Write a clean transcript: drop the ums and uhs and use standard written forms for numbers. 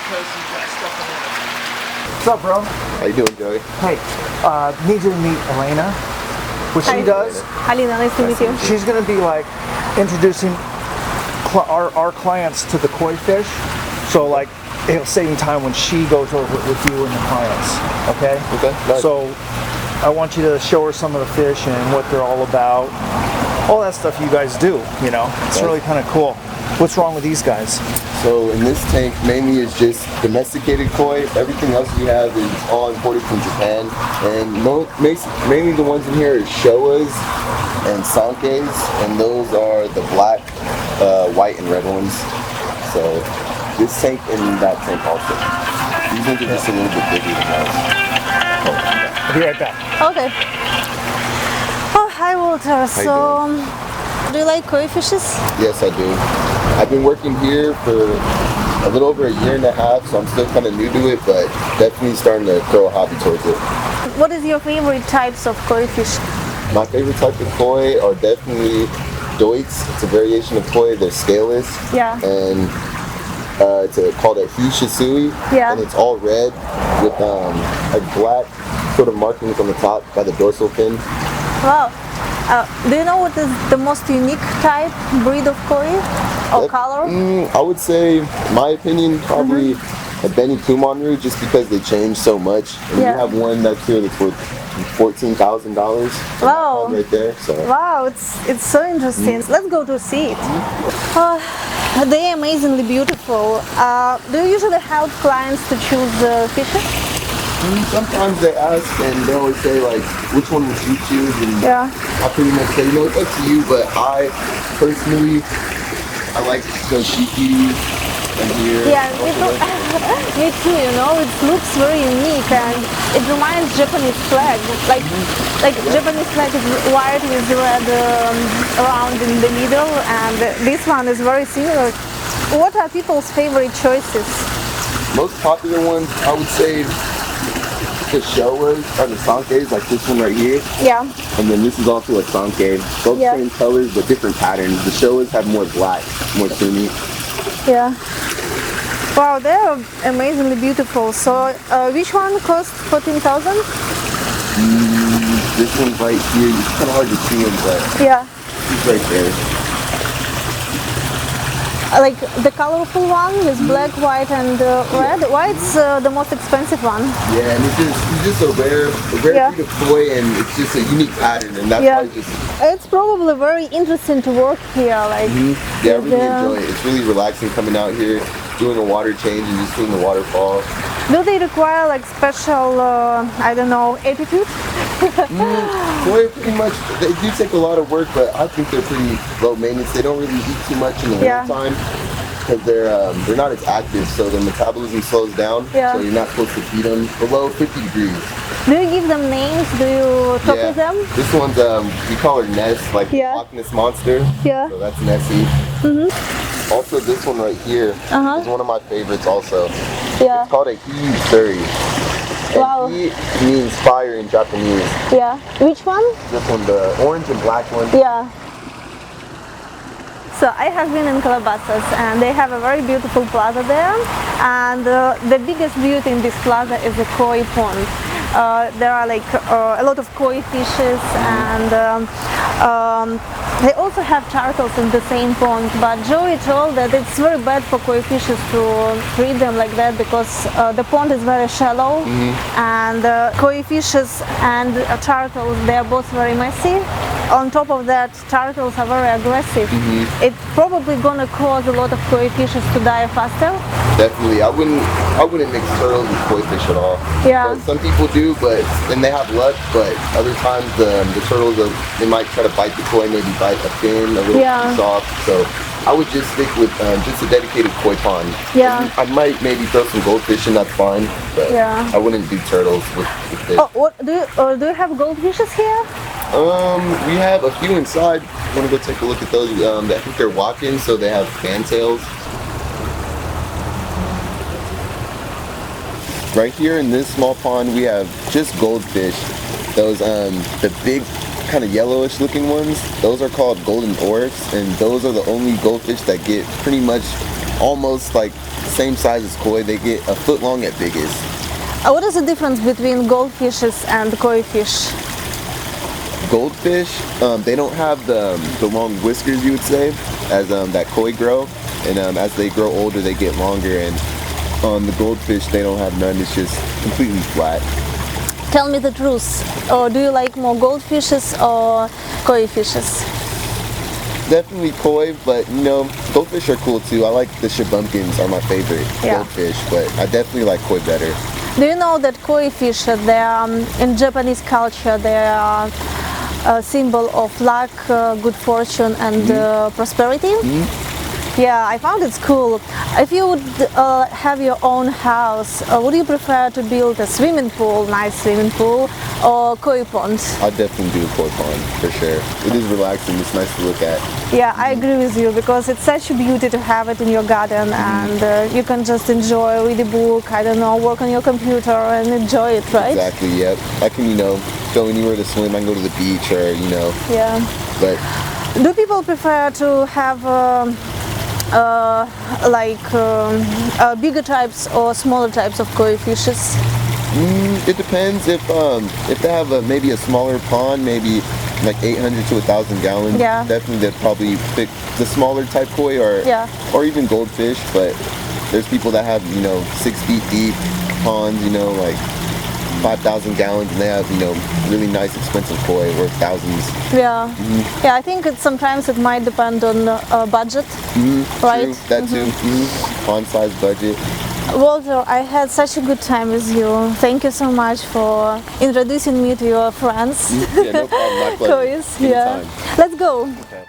because you got stuff in it. What's up, bro? How you doing, Joey? Hey, need you to meet Alina. What she does, Alina, nice to meet you. she's gonna be like introducing our clients to the koi fish. So like, it'll save you time when she goes over it with you and the clients. Okay? Okay. Nice. So I want you to show her some of the fish and what they're all about. All that stuff you guys do, you know. It's really kind of cool. What's wrong with these guys? So in this tank, mainly is just domesticated koi. Everything else we have is all imported from Japan. And mainly the ones in here is showas and sankes, and those are the black, white, and red ones. So this tank and that tank also. These ones are just a little bit bigger than those. I'll be right back. Okay. Oh, hi Walter. So, do you like koi fishes? Yes, I do. I've been working here for a little over a year and a half, so I'm still kind of new to it, but definitely starting to throw a hobby towards it. What is your favorite types of koi fish? My favorite type of koi are definitely doits. It's a variation of koi. They're scaleless. Yeah. And it's called a hishisui. Yeah. And it's all red with like black sort of markings on the top by the dorsal fin. Wow. Do you know what is the most unique type, breed of koi or color? I would say, my opinion, probably a Benny Kumonru, just because they change so much. And Yeah. you have one that's here that's worth $14,000. Wow. Right there. So. Wow, it's so interesting. Let's go to see it. They are amazingly beautiful. Do you usually help clients to choose fishes? Sometimes they ask and they always say like, which one would you choose? And Yeah. I pretty much say, it's up to you, but I personally, I like the shiki and here. Yeah, me too, you know, it looks very unique and it reminds Japanese flag. Like Japanese flag is white with red around in the middle, and this one is very similar. What are people's favorite choices? Most popular ones, I would say, the showas are the sankes, like this one right here. Yeah. And then this is also a sanke. Both Yeah. same colors, but different patterns. The showas have more black, more shiny. Yeah. Wow, they're amazingly beautiful. So, which one costs 14,000? This one's right here. It's kind of hard to see him, but Yeah. he's right there. Like the colorful one with black, white, and red. White's the most expensive one. Yeah, and it's just a rare Yeah. breed of koi, and it's just a unique pattern, and that's Yeah. why It's probably very interesting to work here. Like, yeah, I really Yeah. enjoy it. It's really relaxing coming out here, doing a water change, and just seeing the waterfall. do they require like special, I don't know, attitude? Koi pretty much, they do take a lot of work, but I think they're pretty low maintenance. They don't really eat too much in the Yeah. winter time because they're not as active, so their metabolism slows down. Yeah. So you're not supposed to feed them below 50 degrees. Do you give them names? Do you talk with them? This one's we call her Ness, like the Yeah. Loch Ness monster. Yeah. So that's Nessie. Also, this one right here is one of my favorites. Also, Yeah. it's called a Hisuri. Wow. He means fire in Japanese. Yeah. Which one? This one, the orange and black one. Yeah. So I have been in Calabasas and they have a very beautiful plaza there, and the biggest beauty in this plaza is the koi pond. There are like a lot of koi fishes, and they also have turtles in the same pond, but Joey told that it's very bad for koi fishes to treat them like that because the pond is very shallow, and koi fishes and turtles, they are both very messy. On top of that, turtles are very aggressive. It's probably gonna cause a lot of koi fishes to die faster. Definitely, I wouldn't mix turtles with koi fish at all. Yeah. But some people do, and they have luck. But other times the turtles they might try to bite the koi, maybe bite a fin a little Yeah. too soft. So I would just stick with just a dedicated koi pond. Yeah. And I might maybe throw some goldfish in, that's fine. But Yeah. I wouldn't do turtles with fish. Oh, what do you have goldfishes here? We have a few inside. Want to go take a look at those? I think they're walking, so they have fantails. Right here in this small pond, we have just goldfish. Those the big kind of yellowish looking ones, those are called golden oryx, and those are the only goldfish that get pretty much almost like same size as koi. They get a foot long at biggest. What is the difference between goldfishes and koi fish? Goldfish, they don't have the long whiskers, you would say, as that koi grow, and as they grow older they get longer, and on the goldfish they don't have none. It's just completely flat. Tell me the truth. Or do you like more goldfishes or koi fishes? Definitely koi, but you know, goldfish are cool too. I like the shabunkins are my favorite goldfish, but I definitely like koi better. Do you know that koi fish, they are, in Japanese culture, they are a symbol of luck, good fortune and prosperity? Yeah, I found it's cool. If you would have your own house, would you prefer to build a swimming pool, nice swimming pool, or koi pond? I'd definitely do a koi pond, for sure. It is relaxing, it's nice to look at. Yeah, I agree with you, because it's such a beauty to have it in your garden, and you can just enjoy, read a book, I don't know, work on your computer and enjoy it, right? Exactly, yep. I can, you know, go anywhere to swim. I can go to the beach or, you know. Yeah. But do people prefer to have bigger types or smaller types of koi fishes? it depends if they have maybe a smaller pond, maybe like 800 to 1,000 gallons. Yeah. Definitely they'd probably pick the smaller type koi or even goldfish. But there's people that have 6 feet deep ponds, like 5,000 gallons, and they have really nice expensive koi worth thousands. Yeah. Yeah, I think sometimes it might depend on budget, right? True, that too. Pond size, budget. Walter, I had such a good time with you. Thank you so much for introducing me to your friends. Yeah, no problem. My pleasure. Kois, yeah. Anytime. Let's go. Okay.